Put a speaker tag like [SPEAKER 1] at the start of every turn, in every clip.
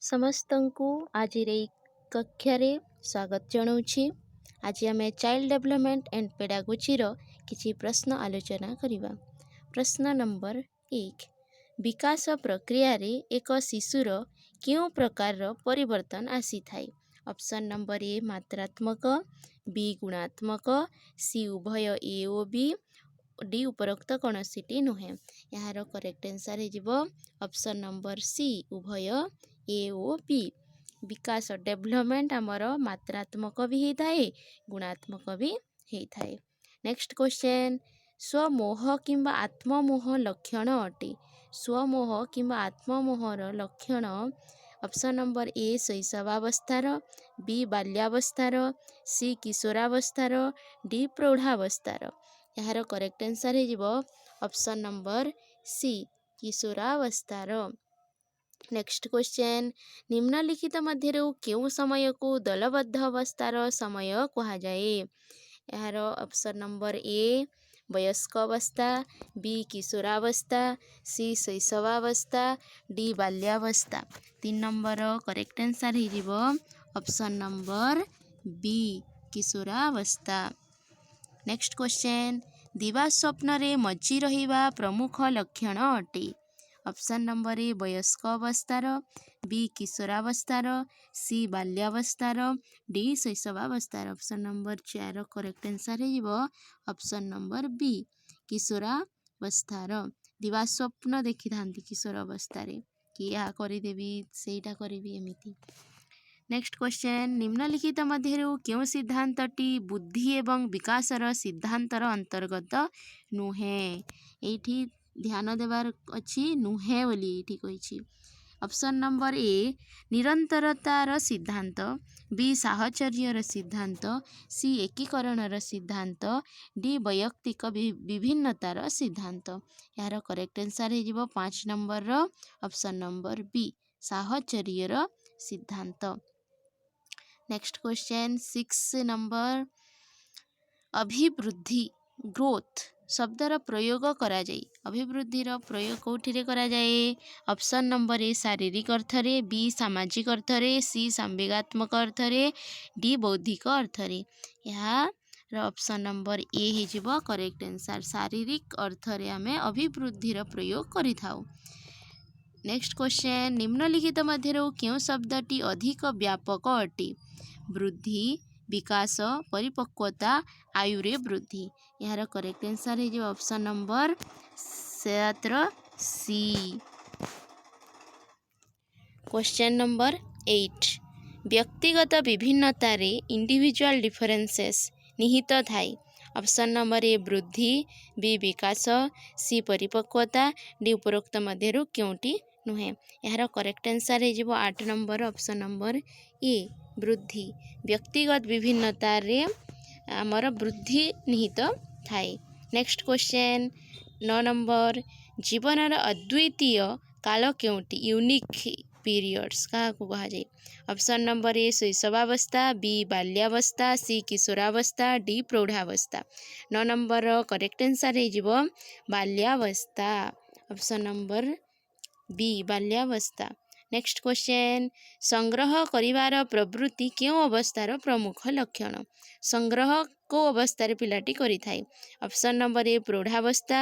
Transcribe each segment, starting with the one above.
[SPEAKER 1] ସମସ୍ତଙ୍କୁ ଆଜିର ଏଇ କକ୍ଷାରେ ସ୍ୱାଗତ ଜଣାଉଛି। ଆଜି ଆମେ ଚାଇଲ୍ଡ ଡେଭଲପମେଣ୍ଟ ଆଣ୍ଡ ପେଡାଗୋଜିର କିଛି ପ୍ରଶ୍ନ ଆଲୋଚନା କରିବା। ପ୍ରଶ୍ନ ନମ୍ବର 1। ବିକାଶ ପ୍ରକ୍ରିୟାରେ ଏକ ଶିଶୁର କେଉଁ ପ୍ରକାରର ପରିବର୍ତ୍ତନ ଆସିଥାଏ? ଅପସନ୍ ନମ୍ବର ଏ ମାତ୍ରାତ୍ମକ, ବି ଗୁଣାତ୍ମକ, ସି ଉଭୟ ଏ ଓ ବି, ଡି ଉପରୋକ୍ତ କୌଣସିଟି ନୁହେଁ। ଏହାର କରେକ୍ଟ ଆନ୍ସର୍ ହେଇଯିବ ଅପସନ୍ ନମ୍ବର ସି ଉଭୟ ଏ ଓ ବି। ବିକାଶ ଡେଭଲପମେଣ୍ଟ ଆମର ମାତ୍ରାତ୍ମକ ବି ହେଇଥାଏ, ଗୁଣାତ୍ମକ ବି ହେଇଥାଏ। ନେକ୍ସଟ କ୍ୱେଶ୍ଚନ୍, ସ୍ୱମୋହ କିମ୍ବା ଆତ୍ମମୋହ ଲକ୍ଷଣ ଅଟେ। ସ୍ୱମୋହ କିମ୍ବା ଆତ୍ମମୋହର ଲକ୍ଷଣ ଅପସନ୍ ନମ୍ବର ଏ ଶୈଶବାବସ୍ଥାର, ବି ବାଲ୍ୟାବସ୍ଥାର, ସି କିଶୋରାବସ୍ଥାର, ଡି ପ୍ରୌଢ଼ାବସ୍ଥାର। ଏହାର କରେକ୍ଟ ଆନ୍ସର୍ ହେଇଯିବ ଅପସନ୍ ନମ୍ବର ସି କିଶୋରାବସ୍ଥାର। ନେକ୍ସଟ କ୍ୱେଶ୍ଚନ୍, ନିମ୍ନଲିଖିତ ମଧ୍ୟରୁ କେଉଁ ସମୟକୁ ଦଳବଦ୍ଧ ଅବସ୍ଥାର ସମୟ କୁହାଯାଏ? ଏହାର ଅପସନ୍ ନମ୍ବର ଏ ବୟସ୍କ ଅବସ୍ଥା, ବି କିଶୋରାବସ୍ଥା, ସି ଶୈଶବାବସ୍ଥା, ଡି ବାଲ୍ୟାବସ୍ଥା। 3 ନମ୍ବର କରେକ୍ଟ ଆନ୍ସର୍ ହେଇଯିବ ଅପସନ୍ ନମ୍ବର ବି କିଶୋରାବସ୍ଥା। ନେକ୍ସଟ କ୍ୱେଶ୍ଚନ୍, ଦିବା ସ୍ୱପ୍ନରେ ମଜି ରହିବା ପ୍ରମୁଖ ଲକ୍ଷଣ ଅଟେ। ଅପସନ୍ ନମ୍ବର ଏ ବୟସ୍କ ଅବସ୍ଥାର, ବି କିଶୋରାବସ୍ଥାର, ସି ବାଲ୍ୟାବସ୍ଥାର, ଡି ଶୈଶବାବସ୍ଥାର। ଅପସନ୍ ନମ୍ବର 4 କରେକ୍ଟ ଆନ୍ସର୍ ହେଇଯିବ ଅପସନ୍ ନମ୍ବର ବି କିଶୋରାବସ୍ଥାର। ଦିବା ସ୍ୱପ୍ନ ଦେଖିଥାନ୍ତି କିଶୋର ଅବସ୍ଥାରେ କି ଏହା କରିଦେବି ସେଇଟା କରିବି ଏମିତି। ନେକ୍ସଟ କ୍ୱେଶ୍ଚନ୍, ନିମ୍ନଲିଖିତ ମଧ୍ୟରୁ କେଉଁ ସିଦ୍ଧାନ୍ତଟି ବୁଦ୍ଧି ଏବଂ ବିକାଶର ସିଦ୍ଧାନ୍ତର ଅନ୍ତର୍ଗତ ନୁହେଁ? ଏଇଠି ଧ୍ୟାନ ଦେବାର ଅଛି, ନୁହେଁ ବୋଲି ଏଇଠି କହିଛି। ଅପସନ୍ ନମ୍ବର ଏ ନିରନ୍ତରତାର ସିଦ୍ଧାନ୍ତ, ବି ସାହଚର୍ଯ୍ୟର ସିଦ୍ଧାନ୍ତ, ସି ଏକୀକରଣର ସିଦ୍ଧାନ୍ତ, ଡି ବୈୟକ୍ତିକ ବିଭିନ୍ନତାର ସିଦ୍ଧାନ୍ତ। ଏହାର କରେକ୍ଟ ଆନ୍ସର୍ ହେଇଯିବ 5 ନମ୍ବରର ଅପସନ୍ ନମ୍ବର ବି ସାହଚର୍ଯ୍ୟର ସିଦ୍ଧାନ୍ତ। ନେକ୍ସଟ କ୍ୱେଶ୍ଚନ୍ 6 ନମ୍ବର, ଅଭିବୃଦ୍ଧି ଗ୍ରୋଥ ଶବ୍ଦର ପ୍ରୟୋଗ କରାଯାଏ। ଅଭିବୃଦ୍ଧିର ପ୍ରୟୋଗ କେଉଁଠିରେ କରାଯାଏ? ଅପସନ୍ ନମ୍ବର ଏ ଶାରୀରିକ ଅର୍ଥରେ, ବି ସାମାଜିକ ଅର୍ଥରେ, ସି ସାମ୍ବେଗାତ୍ମକ ଅର୍ଥରେ, ଡି ବୌଦ୍ଧିକ ଅର୍ଥରେ। ଏହାର ଅପସନ୍ ନମ୍ବର ଏ ହେଇଯିବ କରେକ୍ଟ ଆନ୍ସର୍। ଶାରୀରିକ ଅର୍ଥରେ ଆମେ ଅଭିବୃଦ୍ଧିର ପ୍ରୟୋଗ କରିଥାଉ। ନେକ୍ସଟ କ୍ୱେଶ୍ଚନ୍, ନିମ୍ନଲିଖିତ ମଧ୍ୟରୁ କେଉଁ ଶବ୍ଦଟି ଅଧିକ ବ୍ୟାପକ ଅଟେ? ବୃଦ୍ଧି, ବିକାଶ, ପରିପକ୍ୱତା, ଆୟୁରେ ବୃଦ୍ଧି। ଏହାର କରେକ୍ଟ ଆନ୍ସର୍ ହେଇଯିବ option number 7 C. Question number 8, ବ୍ୟକ୍ତିଗତ ବିଭିନ୍ନତାରେ ଇଣ୍ଡିଭିଜୁଆଲ ଡିଫରେନ୍ସେସ୍ ନିହିତ ଥାଏ। ଅପସନ୍ ନମ୍ବର ଏ ବୃଦ୍ଧି, ବି ବିକାଶ, ସି ପରିପକ୍ୱତା, ଡି ଉପରୋକ୍ତ ମଧ୍ୟରୁ କେଉଁଟି ନୁହେଁ? ଏହାର କରେକ୍ଟ ଆନ୍ସର୍ ହେଇଯିବ 8 ନମ୍ବର ଅପସନ୍ ନମ୍ବର ଏ ବୃଦ୍ଧି। ବ୍ୟକ୍ତିଗତ ବିଭିନ୍ନତାରେ ଆମର ବୃଦ୍ଧି ନିହିତ ଥାଏ। ନେକ୍ସଟ କ୍ୱେଶ୍ଚନ୍ 9 ନମ୍ବର, ଜୀବନର ଅଦ୍ୱିତୀୟ କାଳ କେଉଁଟି? ୟୁନିକ୍ ପିରିୟଡ଼୍ସ କାହାକୁ କୁହାଯାଏ? ଅପସନ୍ ନମ୍ବର ଏ ଶୈଶବାବସ୍ଥା, ବି ବାଲ୍ୟାବସ୍ଥା, ସି କିଶୋରାବସ୍ଥା, ଡି ପ୍ରୌଢ଼ାବସ୍ଥା। 9 ନମ୍ବରର କରେକ୍ଟ ଆନ୍ସର୍ ହେଇଯିବ ବାଲ୍ୟାବସ୍ଥା। ଅପସନ୍ ନମ୍ବର ବି ବାଲ୍ୟାବସ୍ଥା। ନେକ୍ସଟ କ୍ୱେଶ୍ଚନ୍, ସଂଗ୍ରହ କରିବାର ପ୍ରବୃତ୍ତି କେଉଁ ଅବସ୍ଥାର ପ୍ରମୁଖ ଲକ୍ଷଣ? ସଂଗ୍ରହ କେଉଁ ଅବସ୍ଥାରେ ପିଲାଟି କରିଥାଏ? ଅପସନ୍ ନମ୍ବର ଏ ପ୍ରୌଢ଼ାବସ୍ଥା,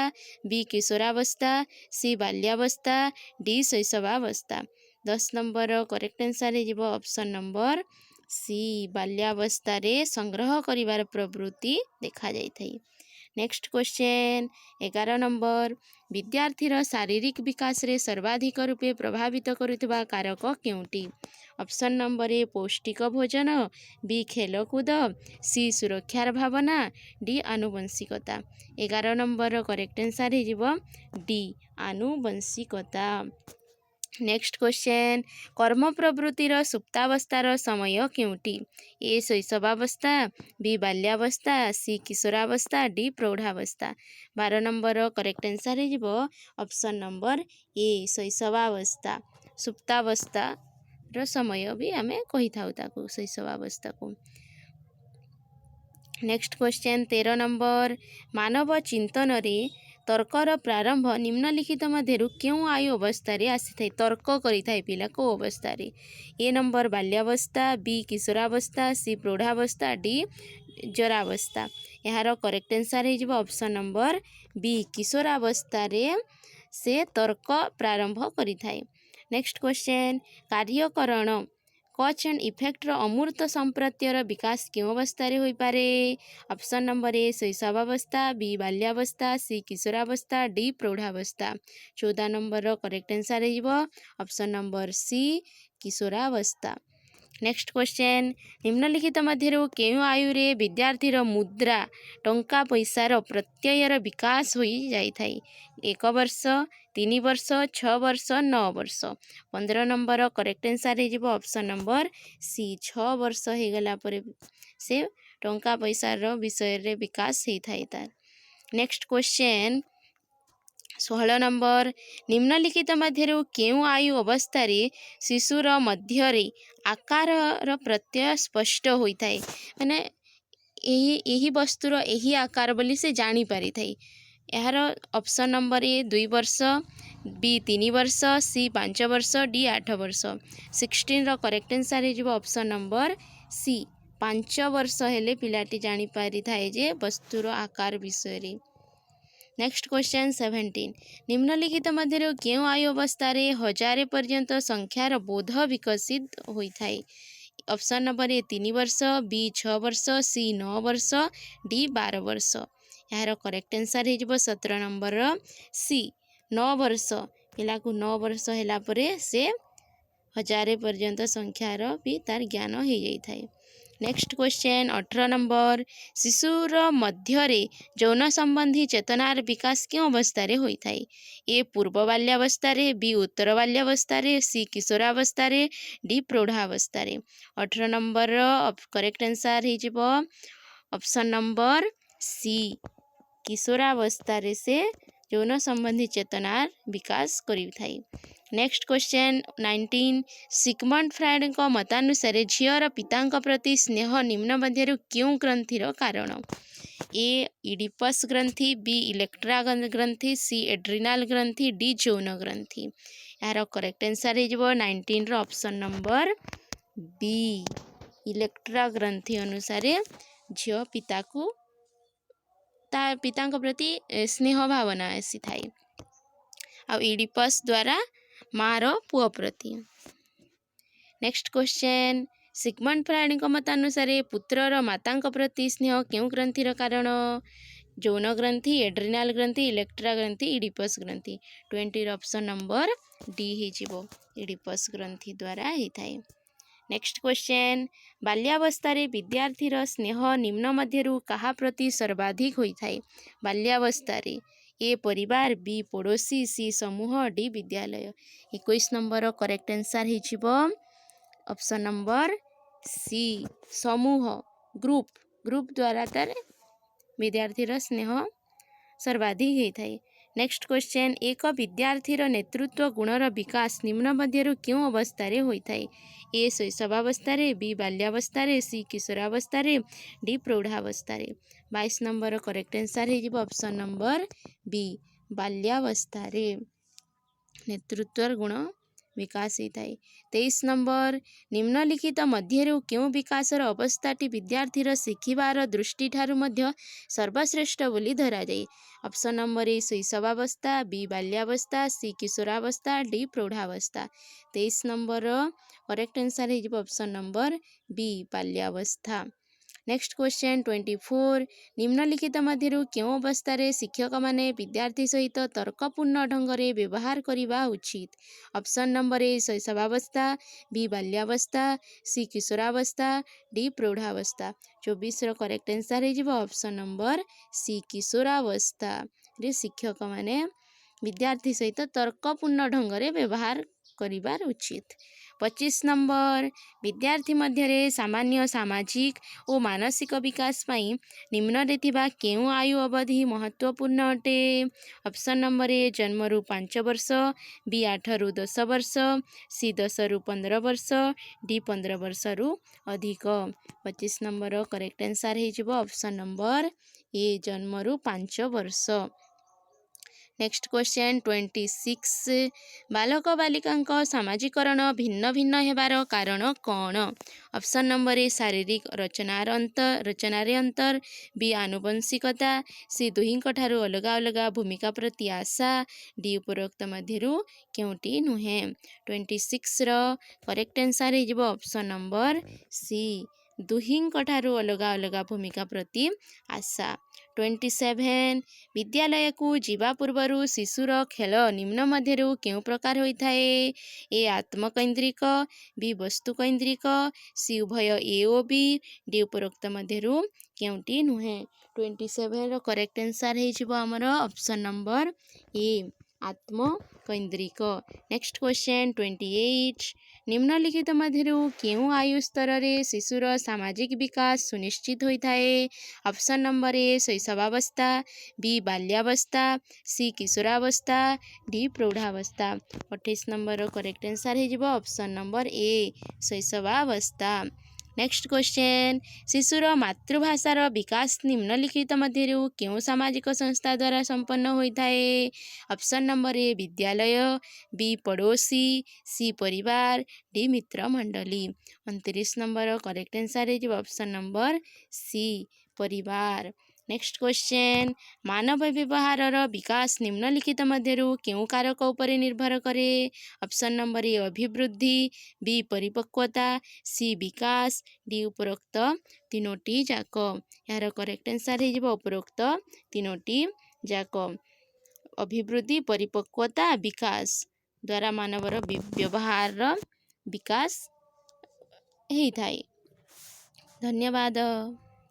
[SPEAKER 1] ବି କିଶୋରାବସ୍ଥା, ସି ବାଲ୍ୟାବସ୍ଥା, ଡି ଶୈଶବାବସ୍ଥା। 10 ନମ୍ବରର କରେକ୍ଟ ଆନ୍ସର୍ ହେଇଯିବ ଅପସନ୍ ନମ୍ବର ସି ବାଲ୍ୟାବସ୍ଥାରେ ସଂଗ୍ରହ କରିବାର ପ୍ରବୃତ୍ତି ଦେଖାଯାଇଥାଏ। ନେକ୍ସଟ କ୍ୱେଶ୍ଚନ୍ 11 ନମ୍ବର, ବିଦ୍ୟାର୍ଥୀର ଶାରୀରିକ ବିକାଶରେ ସର୍ବାଧିକ ରୂପେ ପ୍ରଭାବିତ କରୁଥିବା କାରକ କେଉଁଟି? ଅପସନ୍ ନମ୍ବର ଏ ପୌଷ୍ଟିକ ଭୋଜନ, ବି ଖେଳକୁଦ, ସି ସୁରକ୍ଷାର ଭାବନା, ଡି ଆନୁବଂଶିକତା। 11 ନମ୍ବରର କରେକ୍ଟ ଆନ୍ସର୍ ହେଇଯିବ ଡି ଆନୁବଂଶିକତା। ନେକ୍ସଟ କ୍ୱେଶ୍ଚନ୍, କର୍ମ ପ୍ରବୃତ୍ତିର ସୁପ୍ତାବସ୍ଥାର ସମୟ କେଉଁଟି? ଏ ଶୈଶବାବସ୍ଥା, ବି ବାଲ୍ୟାବସ୍ଥା, ସି କିଶୋରାବସ୍ଥା, ଡି ପ୍ରୌଢ଼ାବସ୍ଥା। 12 ନମ୍ବରର କରେକ୍ଟ ଆନ୍ସର୍ ହେଇଯିବ ଅପସନ୍ ନମ୍ବର ଏ ଶୈଶବାବସ୍ଥା। ସୁପ୍ତାବସ୍ଥାର ସମୟ ବି ଆମେ କହିଥାଉ ତାକୁ ଶୈଶବାବସ୍ଥାକୁ। ନେକ୍ସଟ କ୍ୱେଶ୍ଚନ୍ 13 ନମ୍ବର, ମାନବ ଚିନ୍ତନରେ तर्कर प्रारंभ निम्नलिखित मध्यरु केउं आयु अवस्था आसी तर्क करिथाय पिला को अवस्था ए नंबर बाल्यावस्था, बी किशोरावस्था, सी प्रौढ़ावस्था, डी जरावस्था। यार करेक्ट आंसर हो ऑप्शन नंबर बी किशोरावस्था से तर्क प्रारंभ करिथाय। नेक्स्ट क्वेश्चन कार्यकरण कॉज एंड इफेक्टर अमूर्त संप्रत्यर विकास क्यों अवस्था होई पारे? ऑप्शन नंबर ए शैशवावस्था, बी बाल्यावस्था, सी किशोरावस्था, डी प्रौढ़ावस्था। 14 नंबर करेक्ट आंसर हो ऑप्शन नंबर सी किशोरावस्था। नेक्स्ट क्वेश्चन निम्नलिखित मध्यरु केउं आयुरे विद्यार्थीर मुद्रा टंका पैसार प्रत्ययर विकास होई जाई थाई? 1 वर्ष, 3 वर्ष, 6 वर्ष, 9 वर्ष। 15 नंबर करेक्ट आंसर हो ऑप्शन नंबर सी 6 वर्ष हो गला परे से टंका पैसार विषय रे विकास होई थाई तार। नेक्स्ट क्वेश्चन 16 नंबर निम्नलिखित मध्यरु केउं आयु अवस्था शिशुर मध्यरे आकार प्रत्यय स्पष्ट होता है माने यही वस्तुर यही आकार बोली से जानी पारि थाई। यार ऑप्शन नंबर ए 2 वर्ष, बी 3 वर्ष, सी 5 वर्ष, डी 8 वर्ष। 16 करेक्ट आंसर हो ऑप्शन नंबर सी 5 वर्ष हेले पिलाटी जानी पारि थाए जे वस्तुर आकार विषय। नेक्स्ट क्वेश्चन 17 निम्नलिखित मध्यरु केउं आयु अवस्था 1000 पर्यंत संख्यार बोध विकसित होता है? ऑप्शन नंबर ए 3 वर्ष, बी 6 वर्ष, सी 9 वर्ष, डी 12 वर्ष। यार करेक्ट आंसर हो 17 नंबर सी 9 वर्ष। पिला को 9 वर्ष होला परे से 1000 पर्यंत संख्यार भी तार ज्ञान हो जाता है। नेक्स्ट क्वेश्चन 18 नंबर शिशुर मध्यरे यौन संबंधी चेतनार विकास क्यों अवस्था होता है? ए पूर्व बाल्यावस्था, बी उत्तर बाल्यावस्था, सी किशोरावस्था, डी प्रौढ़ावस्था। 18 नंबर करेक्ट आंसर हो ऑप्शन नंबर सी किशोरावस्था से यौन संबंधी चेतनार विकास करिथाय। नेक्स्ट क्वेश्चन 19 सिगमंड फ्रायड मतानुसार झीर पिता प्रति स्नेह निम्न मध्यरु क्यों ग्रंथिर कारण? ए इडिपस ग्रंथि, बी इलेक्ट्रा ग्रंथि, सी एड्रिनाल ग्रंथि, डी यौन ग्रंथि। यार करेक्ट आंसर हो 19 ऑप्शन नंबर बी इलेक्ट्रा ग्रंथि अनुसार झील पिता को पिता प्रति स्नेह भावना आसी थाए आ इडिपस द्वारा मार पुओ प्रति। नेक्स्ट क्वेश्चन सिगमंड फ्रायड मतानुसार पुत्रर माता प्रति स्नेह क्यों ग्रंथिर कारण? यौन ग्रंथि, एड्रिनाल ग्रंथि, इलेक्ट्रा ग्रंथि, इडिपस ग्रंथि। 20 ऑप्शन नंबर डी हो इडिपस ग्रंथि द्वारा होता है। नेक्स्ट क्वेश्चन बाल्यावस्था विद्यार्थीर स्नेह निम्न मध्यरु कहा प्रति सर्वाधिक होता है? बाल्यावस्था ए परिवार, बी पड़ोसी, सी समूह, डी विद्यालय। 21 नंबर करेक्ट आंसर हो ऑप्शन नंबर सी समूह ग्रुप द्वारा तार विद्यार्थीर स्नेह सर्वाधिक होता है। नेक्स्ट क्वेश्चन एक विद्यार्थीर नेतृत्व गुणर विकास निम्न मध्यरु क्यों अवस्था होता है? ए शैशवावस्था, बी बाल्यावस्था, सी किशोरावस्था, डी प्रौढ़ावस्था। 22 नंबर करेक्ट आंसर हो ऑप्शन नंबर बी बाल्यावस्था नेतृत्व गुण विकास होता है। 23 नंबर निम्नलिखित मध्यरु क्यों विकासर अवस्थाटी विद्यार्थीर शिखिबार दृष्टि ठारू मध्य सर्वश्रेष्ठ बोली धरा जाए? ऑप्शन नंबर ए शैशवावस्था, बी बाल्यावस्था, सी किशोरावस्था, डी प्रौढ़ावस्था। 23 नंबर करेक्ट आंसर हो ऑप्शन नंबर बी बाल्यावस्था। नेक्स्ट क्वेश्चन 24 निम्नलिखित मध्यरु क्यों अवस्था शिक्षक माने विद्यार्थी सहित तर्कपूर्ण ढंग से व्यवहार करने उचित? ऑप्शन नंबर ए शैशवावस्था, बी बाल्यावस्था, सी किशोरावस्था, डी प्रौढ़ावस्था। 24 करेक्ट आंसर हो ऑप्शन नंबर सी किशोरावस्था रे शिक्षक माने विद्यार्थी सहित तर्कपूर्ण ढंग से व्यवहार करने उचित। 25 नंबर विद्यार्थी मध्य सामान्य सामाजिक और मानसिक विकास पाई निम्न केउं आयु अवधि महत्वपूर्ण अटे? ऑप्शन नंबर ए जन्म रु 5 वर्ष, बी 8 रु 10 वर्ष, सी 10 रु 15 वर्ष, डी 15 वर्ष रु अधिक। 25 नंबर करेक्ट आंसर हो ऑप्शन नंबर ए जन्म रु 5 वर्ष। नेक्स्ट क्वेश्चन 26 बालक बालिका सामाजिकरण भिन्न भिन्न हेबार कारण कौन। ऑप्शन नंबर ए शारीरिक रचनारे अंतर, बी आनुवंशिकता, सी दुहिंक ठारू अलगा अलगा भूमिका प्रति आशा, डी उपरोक्त मध्यरु केउटी नुहे। 26 रो करेक्ट आंसर हे ऑप्शन नंबर सी दुहिंक ठारू अलगा अलगा भूमिका प्रति आशा। 27 विद्यालय को जीवा पूर्वर शिशुर खेल निम्न मध्यरु केउ प्रकार होइथाए। ए आत्मकैंद्रिक, बी वस्तुकैंद्रिक, सी उभय ए ओ बी, डी उपरोक्त मध्यरु केउटी नुहे। 27 रो करेक्ट आंसर हे आमर ऑप्शन नंबर ए आत्मकैंद्रिक। नेक्स्ट क्वेश्चन 28 निम्नलिखित मध्यरु केउ आयु स्तर रे शिशुर सामाजिक विकास सुनिश्चित होइथाए। ऑप्शन नंबर ए शैशवावस्था, बी बाल्यावस्था, सी किशोरावस्था, डी प्रौढ़ावस्था। 28 नंबर करेक्ट आंसर हे ऑप्शन नंबर ए शैशवावस्था। नेक्स्ट क्वेश्चन शिशुर मातृभाषार विकास निम्नलिखित मध्यरु केउ सामाजिक संस्था द्वारा संपन्न होइथाए। ऑप्शन नंबर ए विद्यालय, बी पड़ोसी, सी परिवार, डी मित्र मंडली। 29 नंबर करेक्ट आंसर हे ऑप्शन नंबर सी परिवार। नेक्स्ट क्वेश्चन मानव व्यवहार विकास निम्नलिखित मध्यरु केउ कारक उपरे निर्भर करे। ऑप्शन नंबर ए अभिवृद्धि, बी परिपक्वता, सी विकास, डी उपरोक्त तीनोटी जाक। यार करेक्ट आंसर हे उपरोक्त तीनोटी जाक अभिवृद्धि परिपक्वता विकास द्वारा मानवर व्यवहार विकास होइथाए। धन्यवाद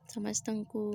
[SPEAKER 1] समस्तंकु।